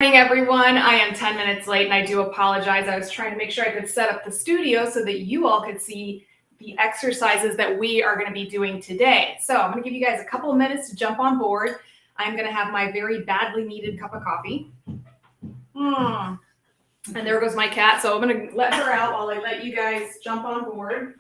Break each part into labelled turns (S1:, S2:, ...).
S1: Good morning, everyone. I am 10 minutes late and I do apologize. I was trying to make sure I could set up the studio so that you all could see the exercises that we are going to be doing today. So I'm going to give you guys a couple of minutes to jump on board. I'm going to have my very badly needed cup of coffee. And there goes my cat. So I'm going to let her out while I let you guys jump on board.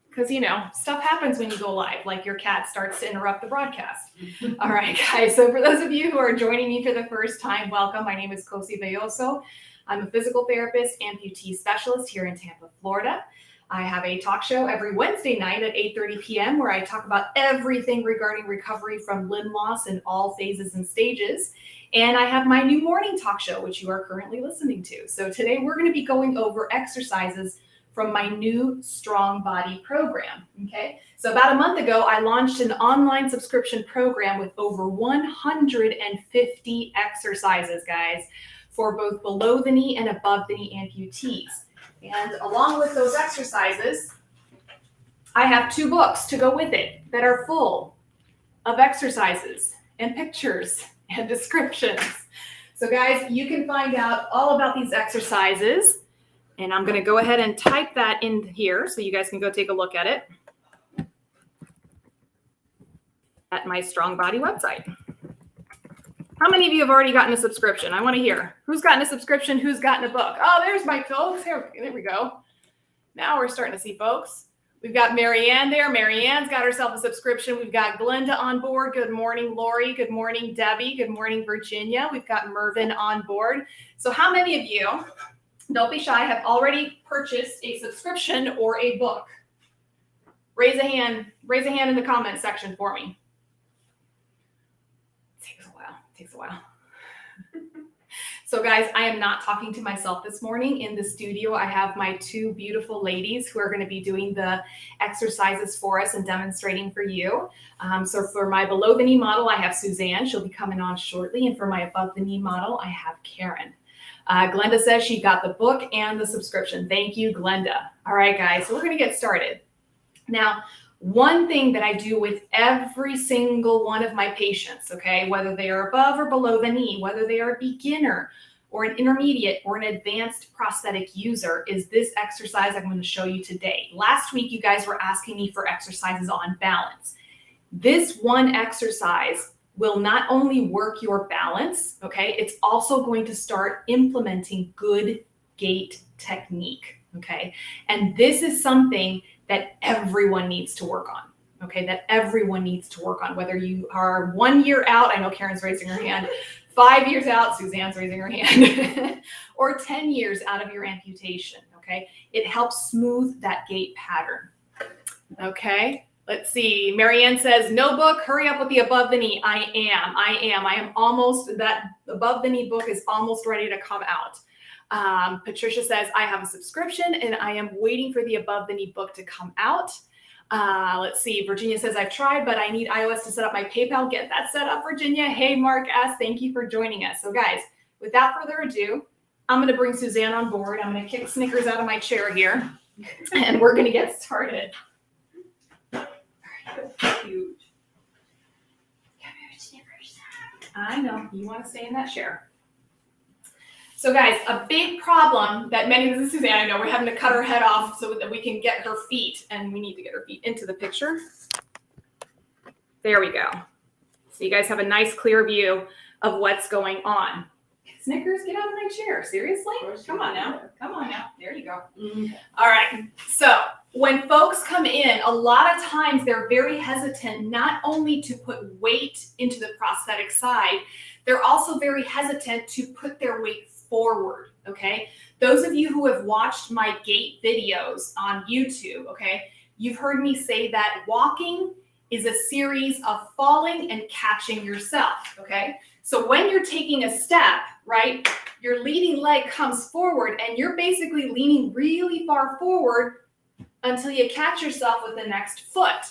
S1: Because, you know, stuff happens when you go live, like your cat starts to interrupt the broadcast. All right, guys. So for those of you who are joining me for the first time, welcome. My name is Cosi. I'm a physical therapist, amputee specialist here in Tampa, Florida. I have a talk show every Wednesday night at 8:30 p.m. where I talk about everything regarding recovery from limb loss in all phases and stages. And I have my new morning talk show, which you are currently listening to. So today we're going to be going over exercises from my new Strong Body program, okay? So about a month ago, I launched an online subscription program with over 150 exercises, guys, for both below the knee and above the knee amputees. And along with those exercises, I have 2 books to go with it that are full of exercises and pictures and descriptions. So guys, you can find out all about these exercises. And I'm going to go ahead and type that in here so you guys can go take a look at it at my Strong Body website. How many of you have already gotten a subscription? I want to hear. Who's gotten a subscription? Who's gotten a book? Oh, there's my folks. There we go. Now we're starting to see folks. We've got Marianne there. Marianne's got herself a subscription. We've got Glenda on board. Good morning, Lori. Good morning, Debbie. Good morning, Virginia. We've got Mervin on board. So how many of you, don't be shy, have already purchased a subscription or a book? Raise a hand in the comment section for me. Takes a while. So guys, I am not talking to myself this morning. In the studio, I have my 2 beautiful ladies who are going to be doing the exercises for us and demonstrating for you. So for my below the knee model, I have Suzanne. She'll be coming on shortly. And for my above the knee model, I have Karen. Glenda says she got the book and the subscription. Thank you, Glenda. All right, guys, so we're going to get started. Now, one thing that I do with every single one of my patients, okay, whether they are above or below the knee, whether they are a beginner or an intermediate or an advanced prosthetic user, is this exercise I'm going to show you today. Last week, you guys were asking me for exercises on balance. This one exercise will not only work your balance, okay, it's also going to start implementing good gait technique, okay? And this is something that everyone needs to work on, okay? That everyone needs to work on, whether you are 1 year out, I know Karen's raising her hand, 5 years out, Suzanne's raising her hand, or 10 years out of your amputation, okay? It helps smooth that gait pattern, okay? Let's see. Marianne says, no book, hurry up with the above the knee. I am almost, that above the knee book is almost ready to come out. Patricia says, I have a subscription and I am waiting for the above the knee book to come out. Let's see. Virginia says, I've tried, but I need iOS to set up my PayPal. Get that set up, Virginia. Hey, Mark S., thank you for joining us. So guys, without further ado, I'm going to bring Suzanne on board. I'm going to kick Snickers out of my chair here and we're going to get started. Huge. I know, you want to stay in that chair. So guys, a big problem that this is Suzanne, I know we're having to cut her head off so that we can get her feet, and we need to get her feet into the picture. There we go. So you guys have a nice clear view of what's going on. Snickers, get out of my chair. Seriously? Come on now. There you go. All right. So when folks come in, a lot of times they're very hesitant not only to put weight into the prosthetic side, they're also very hesitant to put their weight forward, okay? Those of you who have watched my gait videos on YouTube, okay, you've heard me say that walking is a series of falling and catching yourself, okay? So when you're taking a step, right, your leading leg comes forward and you're basically leaning really far forward until you catch yourself with the next foot,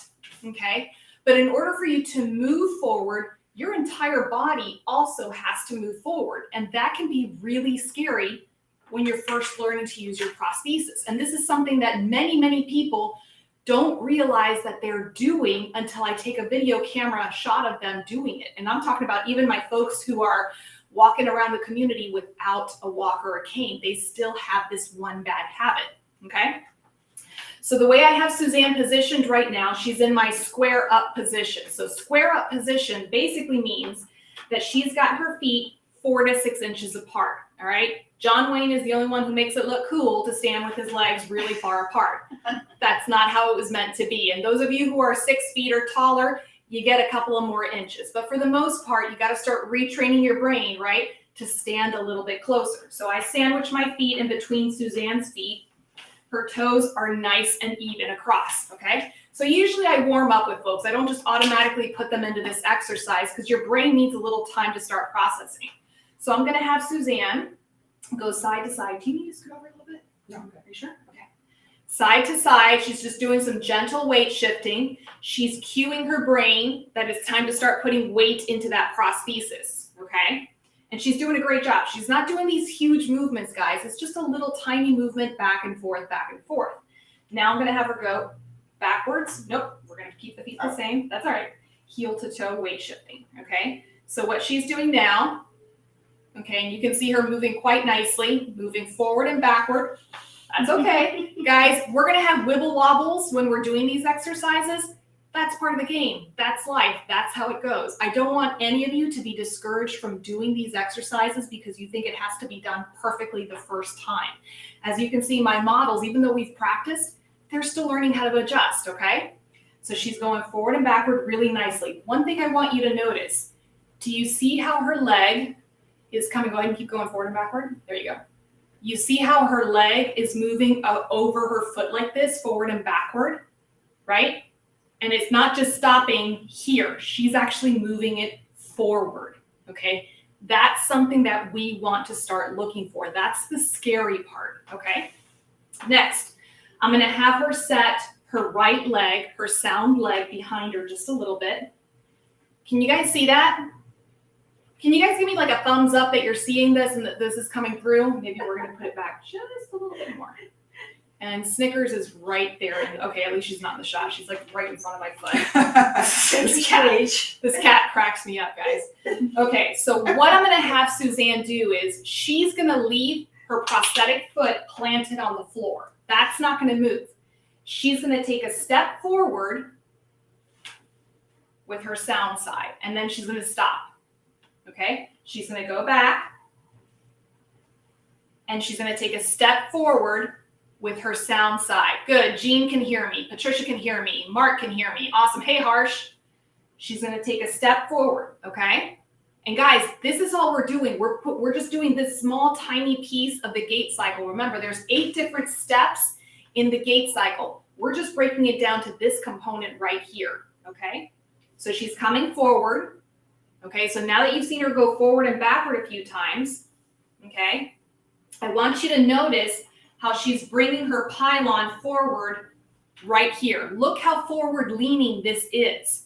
S1: okay? But in order for you to move forward, your entire body also has to move forward. And that can be really scary when you're first learning to use your prosthesis. And this is something that many people don't realize that they're doing until I take a video camera shot of them doing it. And I'm talking about even my folks who are walking around the community without a walker or a cane. They still have this one bad habit, okay? So the way I have Suzanne positioned right now, she's in my square up position. So square up position basically means that she's got her feet 4 to 6 inches apart, all right? John Wayne is the only one who makes it look cool to stand with his legs really far apart. That's not how it was meant to be. And those of you who are 6 feet or taller, you get a couple of more inches. But for the most part, you got to start retraining your brain, right, to stand a little bit closer. So I sandwich my feet in between Suzanne's feet. Her toes are nice and even across, okay? So usually I warm up with folks. I don't just automatically put them into this exercise because your brain needs a little time to start processing. So I'm going to have Suzanne go side to side. Do you need to scoot over a little bit? No, okay. Are you sure? Okay. Side to side. She's just doing some gentle weight shifting. She's cueing her brain that it's time to start putting weight into that prosthesis, okay? And she's doing a great job. She's not doing these huge movements, guys. It's just a little tiny movement back and forth, back and forth. Now I'm going to have her go backwards. Nope, we're going to keep the feet the same. That's all right. Heel to toe weight shifting, okay? So what she's doing now, okay, and you can see her moving quite nicely, moving forward and backward. That's okay. Guys, we're going to have wibble wobbles when we're doing these exercises. That's part of the game. That's life. That's how it goes. I don't want any of you to be discouraged from doing these exercises because you think it has to be done perfectly the first time. As you can see, my models, even though we've practiced, they're still learning how to adjust, okay? So she's going forward and backward really nicely. One thing I want you to notice, do you see how her leg is coming? Go ahead and keep going forward and backward. There you go. You see how her leg is moving over her foot like this, forward and backward, right? And it's not just stopping here. She's actually moving it forward, okay? That's something that we want to start looking for. That's the scary part, okay? Next, I'm going to have her set her right leg, her sound leg behind her just a little bit. Can you guys see that? Can you guys give me like a thumbs up that you're seeing this and that this is coming through? Maybe we're going to put it back just a little bit more. And Snickers is right there. Okay, at least she's not in the shot. She's like right in front of my foot. This cat cracks me up, guys. Okay, so what I'm going to have Suzanne do is she's going to leave her prosthetic foot planted on the floor. That's not going to move. She's going to take a step forward with her sound side, and then she's going to stop. Okay, she's going to go back, and she's going to take a step forward with her sound side. Good. Jean can hear me. Patricia can hear me. Mark can hear me. Awesome. Hey, Harsh. She's going to take a step forward. Okay. And guys, this is all we're doing. We're just doing this small, tiny piece of the gait cycle. Remember, there's 8 different steps in the gait cycle. We're just breaking it down to this component right here. Okay. So she's coming forward. Okay. So now that you've seen her go forward and backward a few times, okay, I want you to notice how she's bringing her pylon forward right here. Look how forward leaning this is.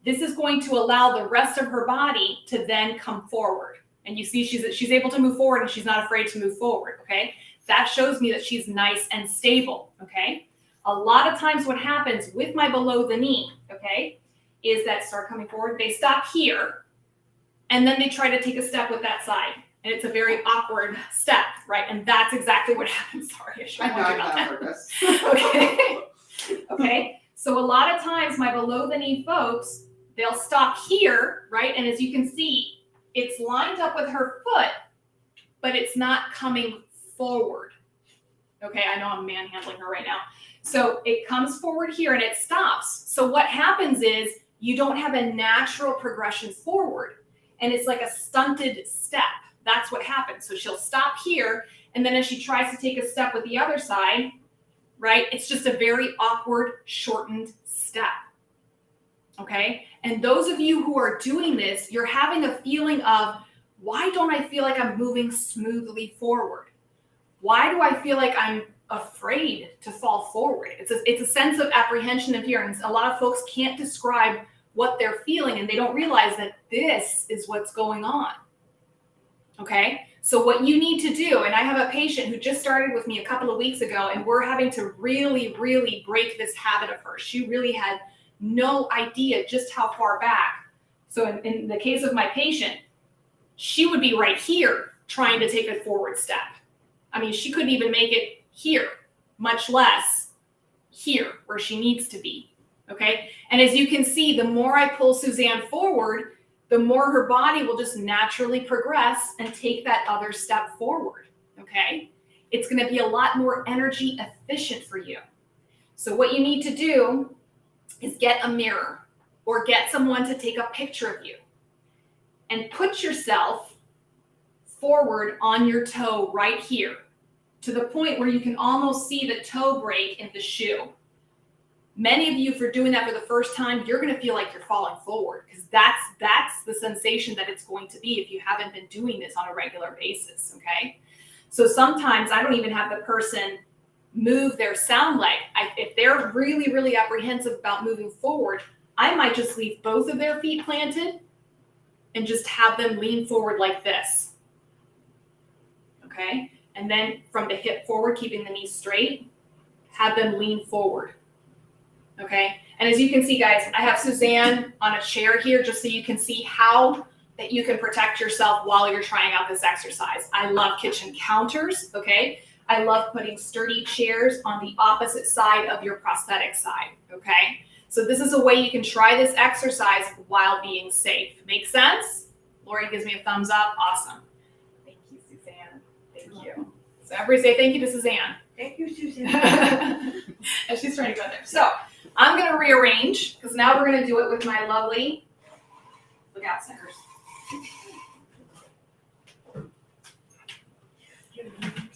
S1: This is going to allow the rest of her body to then come forward. And you see she's able to move forward and she's not afraid to move forward, okay? That shows me that she's nice and stable, okay? A lot of times what happens with my below the knee, okay, is that start coming forward, they stop here, and then they try to take a step with that side. And it's a very awkward step, right? And that's exactly what happens. Sorry, I shouldn't warn you about that. Okay. Okay. So a lot of times my below the knee folks, they'll stop here, right? And as you can see, it's lined up with her foot, but it's not coming forward. Okay, I know I'm manhandling her right now. So it comes forward here and it stops. So what happens is you don't have a natural progression forward. And it's like a stunted step. That's what happens. So she'll stop here, and then as she tries to take a step with the other side, right, it's just a very awkward, shortened step, okay? And those of you who are doing this, you're having a feeling of, why don't I feel like I'm moving smoothly forward? Why do I feel like I'm afraid to fall forward? It's a sense of apprehension and fear, and a lot of folks can't describe what they're feeling, and they don't realize that this is what's going on. Okay, So what you need to do, and I have a patient who just started with me a couple of weeks ago, and we're having to really, really break this habit of hers. She really had no idea just how far back. So in the case of my patient, she would be right here trying to take a forward step. I mean, she couldn't even make it here, much less here where she needs to be, okay? And as you can see, the more I pull Suzanne forward, the more her body will just naturally progress and take that other step forward, okay? It's gonna be a lot more energy efficient for you. So what you need to do is get a mirror or get someone to take a picture of you and put yourself forward on your toe right here to the point where you can almost see the toe break in the shoe. Many of you, if you're doing that for the first time, you're going to feel like you're falling forward because that's the sensation that it's going to be if you haven't been doing this on a regular basis, okay? So sometimes I don't even have the person move their sound leg. If they're really, really apprehensive about moving forward, I might just leave both of their feet planted and just have them lean forward like this, okay? And then from the hip forward, keeping the knees straight, have them lean forward. Okay, and as you can see, guys, I have Suzanne on a chair here just so you can see how that you can protect yourself while you're trying out this exercise. I love kitchen counters, okay? I love putting sturdy chairs on the opposite side of your prosthetic side, okay? So this is a way you can try this exercise while being safe. Make sense? Lori gives me a thumbs up. Awesome. Thank you, Suzanne. Thank you. So everybody say thank you to Suzanne.
S2: Thank you, Suzanne.
S1: And she's trying to go there. So I'm going to rearrange because now we're going to do it with my lovely, look out, Snickers.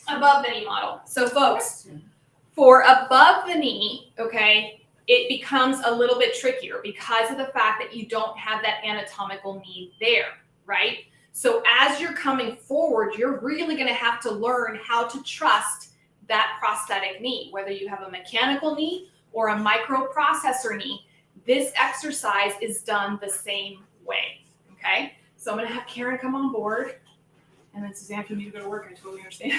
S1: Above the knee model. So folks, for above the knee, okay, it becomes a little bit trickier because of the fact that you don't have that anatomical knee there, right? So as you're coming forward, you're really going to have to learn how to trust that prosthetic knee, whether you have a mechanical knee or a microprocessor knee. This exercise is done the same way, okay? So I'm going to have Karen come on board, and then Suzanne, if you need to go to work, I totally understand.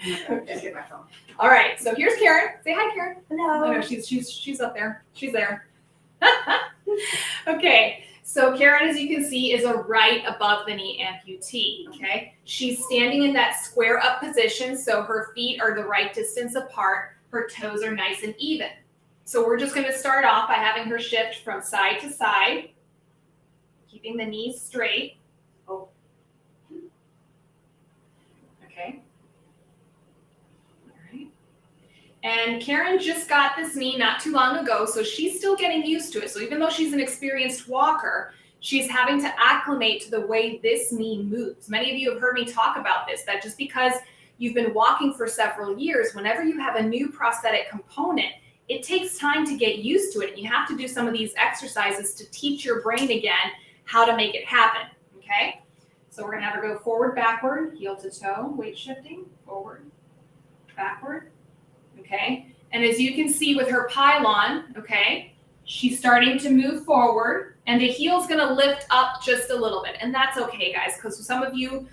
S2: Just get my phone.
S1: All right, so here's Karen. Say hi, Karen.
S2: Hello.
S1: Oh, no, she's up there. She's there. Okay, so Karen, as you can see, is a right above the knee amputee, okay? She's standing in that square up position, so her feet are the right distance apart. Her toes are nice and even. So we're just going to start off by having her shift from side to side, keeping the knees straight. Oh. Okay. All right. And Karen just got this knee not too long ago, so she's still getting used to it. So even though she's an experienced walker, she's having to acclimate to the way this knee moves. Many of you have heard me talk about this, that just because you've been walking for several years, whenever you have a new prosthetic component, it takes time to get used to it. And you have to do some of these exercises to teach your brain again how to make it happen, okay? So we're gonna have her go forward, backward, heel to toe, weight shifting, forward, backward, okay? And as you can see with her pylon, okay, she's starting to move forward and the heel's gonna lift up just a little bit. And that's okay, guys, because some of you,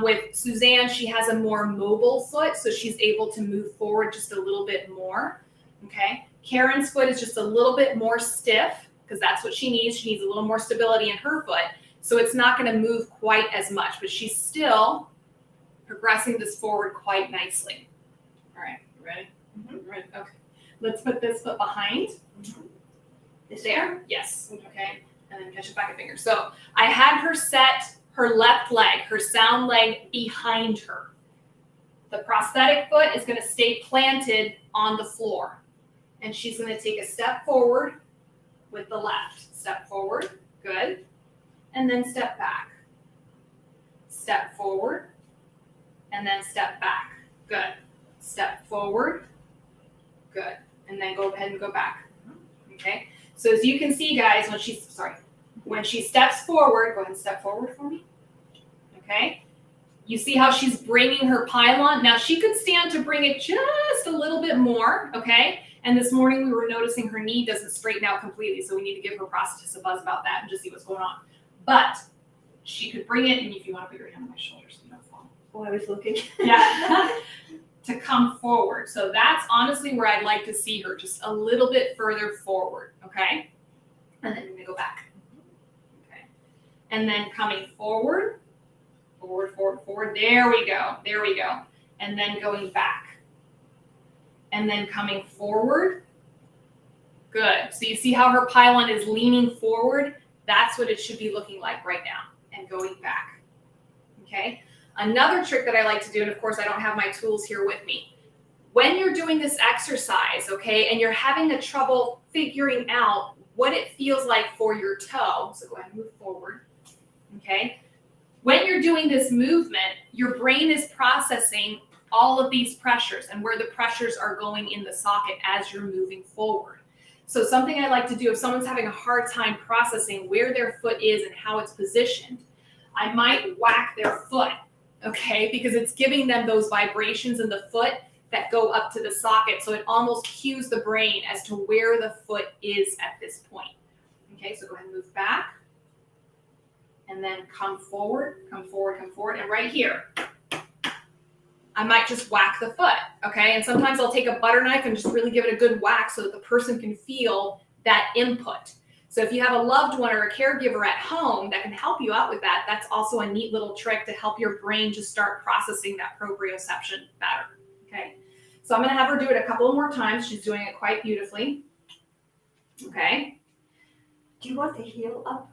S1: with Suzanne, she has a more mobile foot, so she's able to move forward just a little bit more, okay? Karen's foot is just a little bit more stiff because that's what she needs. She needs a little more stability in her foot, so it's not going to move quite as much, but she's still progressing this forward quite nicely. All right, you ready? Mm-hmm. Ready? Okay. Let's put this foot behind. Mm-hmm. Is there? Yes. Okay. And then catch it back a finger. So I had her set her left leg, her sound leg, behind her. The prosthetic foot is going to stay planted on the floor. And she's going to take a step forward with the left. Step forward. Good. And then step back. Step forward. And then step back. Good. Step forward. Good. And then go ahead and go back. Okay. So as you can see, guys, when she steps forward, go ahead and step forward for me. Okay. You see how she's bringing her pylon? Now she could stand to bring it just a little bit more, okay? And this morning we were noticing her knee doesn't straighten out completely, so we need to give her prosthetist a buzz about that and just see what's going on. But she could bring it, and if you want to put your hand on my shoulder so you don't fall.
S2: Oh, I was looking.
S1: Yeah. To come forward. So that's honestly where I'd like to see her, just a little bit further forward, okay? And then you're gonna go back. Okay. And then coming forward, forward, forward, forward. There we go. There we go. And then going back. And then coming forward. Good. So you see how her pylon is leaning forward? That's what it should be looking like right now. And going back. Okay? Another trick that I like to do, and of course I don't have my tools here with me. When you're doing this exercise, okay, and you're having a trouble figuring out what it feels like for your toe, so go ahead and move forward, okay? When you're doing this movement, your brain is processing all of these pressures and where the pressures are going in the socket as you're moving forward. So something I like to do if someone's having a hard time processing where their foot is and how it's positioned, I might whack their foot, okay, because it's giving them those vibrations in the foot that go up to the socket. So it almost cues the brain as to where the foot is at this point. Okay, so go ahead and move back. And then come forward, come forward, come forward. And right here, I might just whack the foot, okay? And sometimes I'll take a butter knife and just really give it a good whack so that the person can feel that input. So if you have a loved one or a caregiver at home that can help you out with that, that's also a neat little trick to help your brain just start processing that proprioception better, okay? So I'm gonna have her do it a couple more times. She's doing it quite beautifully, okay?
S2: Do you want the heel up?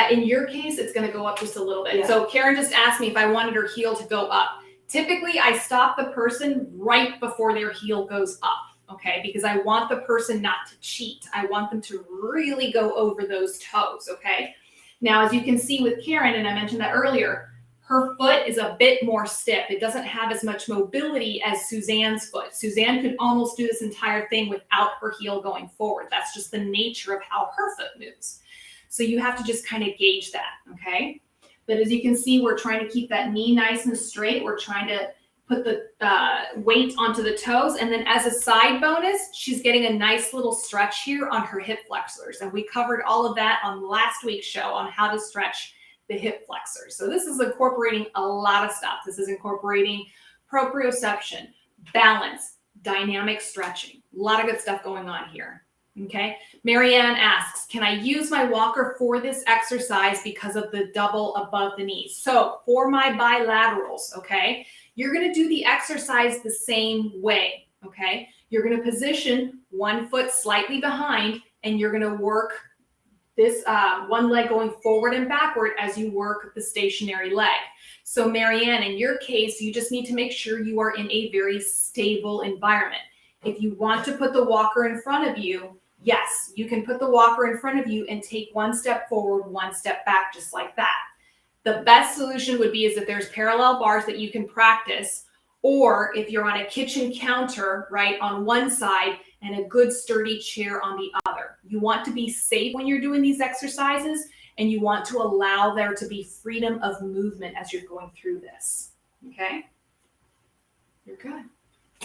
S1: In your case, it's gonna go up just a little bit.
S2: Yeah.
S1: So Karen just asked me if I wanted her heel to go up. Typically, I stop the person right before their heel goes up, okay? Because I want the person not to cheat. I want them to really go over those toes, okay? Now, as you can see with Karen, and I mentioned that earlier, her foot is a bit more stiff. It doesn't have as much mobility as Suzanne's foot. Suzanne could almost do this entire thing without her heel going forward. That's just the nature of how her foot moves. So you have to just kind of gauge that, okay? But as you can see, we're trying to keep that knee nice and straight. We're trying to put the weight onto the toes. And then as a side bonus, she's getting a nice little stretch here on her hip flexors. And we covered all of that on last week's show on how to stretch the hip flexors. So this is incorporating a lot of stuff. This is incorporating proprioception, balance, dynamic stretching. A lot of good stuff going on here. Okay, Marianne asks, can I use my walker for this exercise because of the double above the knees? So for my bilaterals, okay, you're going to do the exercise the same way, okay? You're going to position one foot slightly behind and you're going to work this one leg going forward and backward as you work the stationary leg. So Marianne, in your case, you just need to make sure you are in a very stable environment. If you want to put the walker in front of you, yes, you can put the walker in front of you and take one step forward, one step back, just like that. The best solution would be is if there's parallel bars that you can practice, or if you're on a kitchen counter, right, on one side and a good sturdy chair on the other. You want to be safe when you're doing these exercises, and you want to allow there to be freedom of movement as you're going through this, okay? You're good.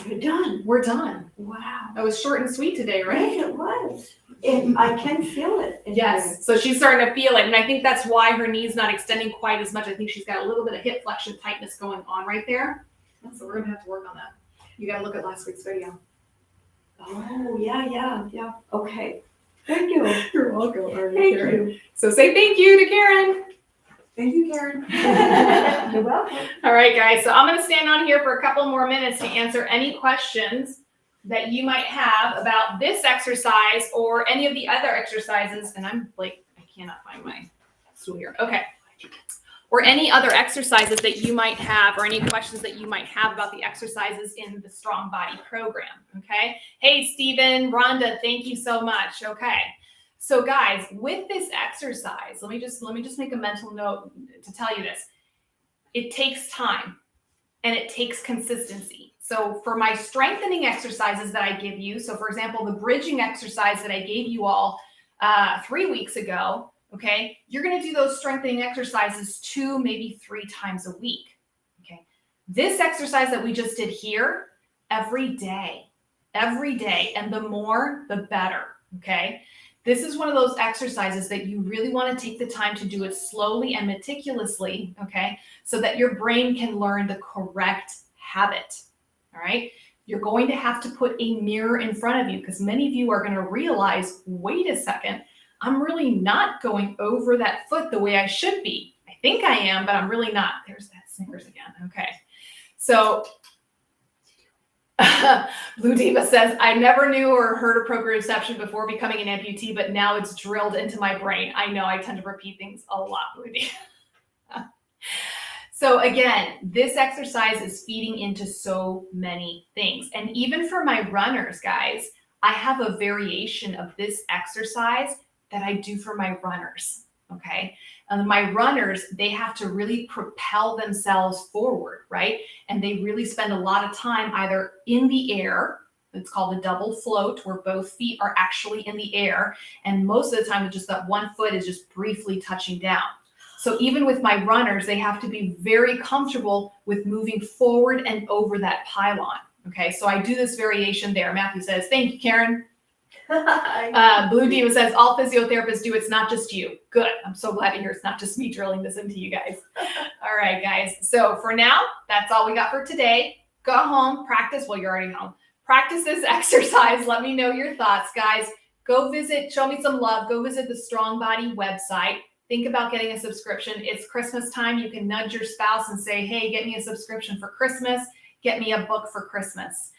S2: You're done.
S1: We're done.
S2: Wow.
S1: That was short and sweet today, right?
S2: Yes, it was. I can feel it. in here.
S1: Yes, so she's starting to feel it, and I think that's why her knee's not extending quite as much. I think she's got a little bit of hip flexion tightness going on right there. So we're gonna have to work on that. You gotta look at last week's video.
S2: Oh, yeah. Okay. Thank you.
S1: You're welcome.
S2: Thank you.
S1: So say thank you to Karen.
S2: Thank you, Karen. You're welcome.
S1: All right, guys, so I'm gonna stand on here for a couple more minutes to answer any questions that you might have about this exercise or any of the other exercises. And I'm like, I cannot find my stool here. Okay. Or any other exercises that you might have, or any questions that you might have about the exercises in the Strong Body program, okay? Hey, Stephen, Rhonda, thank you so much, okay? So guys, with this exercise, let me just make a mental note to tell you this. It takes time and it takes consistency. So for my strengthening exercises that I give you, so for example, the bridging exercise that I gave you all 3 weeks ago, okay, you're going to do those strengthening exercises 2, maybe 3 times a week, okay? This exercise that we just did here, every day, and the more, the better, okay? This is one of those exercises that you really want to take the time to do it slowly and meticulously, okay, so that your brain can learn the correct habit, all right? You're going to have to put a mirror in front of you because many of you are going to realize, wait a second, I'm really not going over that foot the way I should be. I think I am, but I'm really not. There's that Snickers again. Okay. So Blue Diva says, I never knew or heard of proprioception before becoming an amputee, but now it's drilled into my brain. I know I tend to repeat things a lot, Blue Diva. So again, this exercise is feeding into so many things. And even for my runners, guys, I have a variation of this exercise that I do for my runners, okay? And my runners, they have to really propel themselves forward, right? And they really spend a lot of time either in the air, it's called a double float, where both feet are actually in the air. And most of the time, it's just that one foot is just briefly touching down. So even with my runners, they have to be very comfortable with moving forward and over that pylon, okay? So I do this variation there. Matthew says, thank you, Karen. Blue Diva says, all physiotherapists do, it's not just you. Good. I'm so glad to hear it's not just me drilling this into you guys. All right, guys. So for now, that's all we got for today. Go home, practice. Well, you're already home. Practice this exercise. Let me know your thoughts, guys. Go visit, show me some love. Go visit the Strong Body website. Think about getting a subscription. It's Christmas time. You can nudge your spouse and say, hey, get me a subscription for Christmas. Get me a book for Christmas.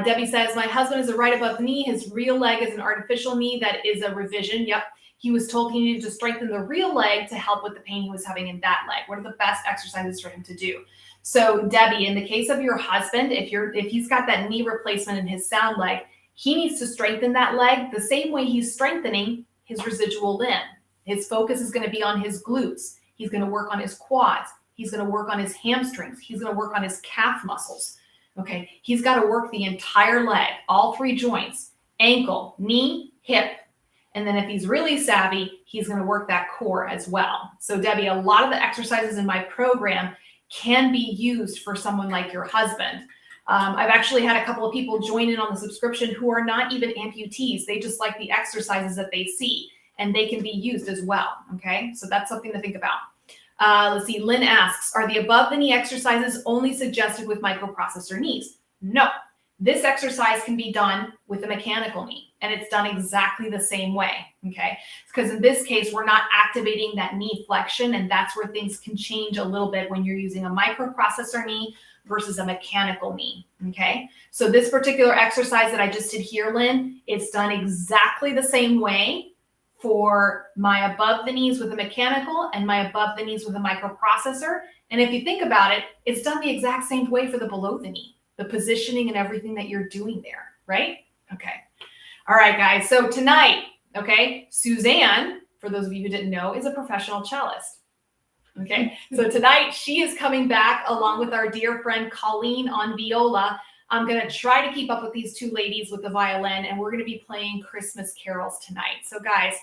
S1: Debbie says, my husband is a right above knee. His real leg is an artificial knee that is a revision. Yep. He was told he needed to strengthen the real leg to help with the pain he was having in that leg. What are the best exercises for him to do? So Debbie, in the case of your husband, if he's got that knee replacement in his sound leg, he needs to strengthen that leg the same way he's strengthening his residual limb. His focus is going to be on his glutes. He's going to work on his quads. He's going to work on his hamstrings. He's going to work on his calf muscles. Okay, he's got to work the entire leg, all three joints, ankle, knee, hip. And then if he's really savvy, he's going to work that core as well. So Debbie, a lot of the exercises in my program can be used for someone like your husband. I've actually had a couple of people join in on the subscription who are not even amputees. They just like the exercises that they see, and they can be used as well. Okay, so that's something to think about. Let's see, Lynn asks, are the above the knee exercises only suggested with microprocessor knees? No, this exercise can be done with a mechanical knee, and it's done exactly the same way, okay? Because in this case, we're not activating that knee flexion, and that's where things can change a little bit when you're using a microprocessor knee versus a mechanical knee, okay? So this particular exercise that I just did here, Lynn, it's done exactly the same way for my above the knees with a mechanical and my above the knees with a microprocessor. And if you think about it, it's done the exact same way for the below the knee, the positioning and everything that you're doing there, right? Okay. All right, guys. So tonight, okay, Suzanne, for those of you who didn't know, is a professional cellist. Okay. So tonight she is coming back along with our dear friend Colleen on viola. I'm going to try to keep up with these two ladies with the violin, and we're going to be playing Christmas carols tonight. So guys,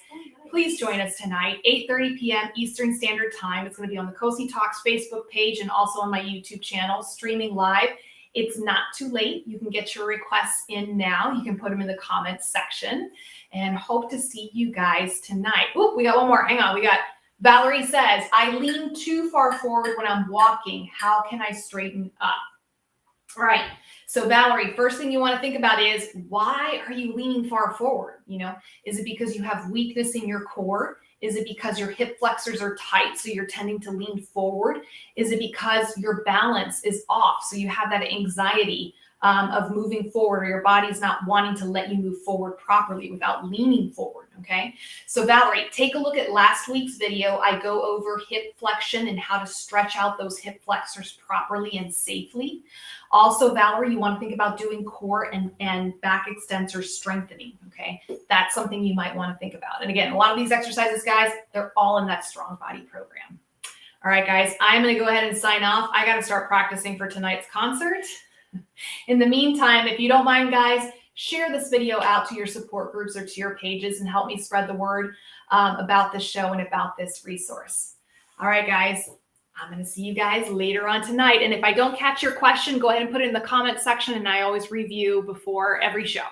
S1: please join us tonight, 8:30 p.m. Eastern Standard Time. It's going to be on the Cosi Talks Facebook page and also on my YouTube channel, streaming live. It's not too late. You can get your requests in now. You can put them in the comments section, and hope to see you guys tonight. Oop, we got one more. Hang on. We got Valerie says, I lean too far forward when I'm walking. How can I straighten up? All right. So Valerie, first thing you want to think about is, why are you leaning far forward? You know, is it because you have weakness in your core? Is it because your hip flexors are tight, so you're tending to lean forward? Is it because your balance is off, so you have that anxiety of moving forward, or your body's not wanting to let you move forward properly without leaning forward, okay? So Valerie, take a look at last week's video. I go over hip flexion and how to stretch out those hip flexors properly and safely. Also, Valerie, you want to think about doing core and back extensor strengthening, okay? That's something you might want to think about. And again, a lot of these exercises, guys, they're all in that Strong Body program. All right, guys, I'm going to go ahead and sign off. I got to start practicing for tonight's concert. In the meantime, if you don't mind, guys, share this video out to your support groups or to your pages and help me spread the word about this show and about this resource. All right, guys, I'm going to see you guys later on tonight. And if I don't catch your question, go ahead and put it in the comment section, and I always review before every show.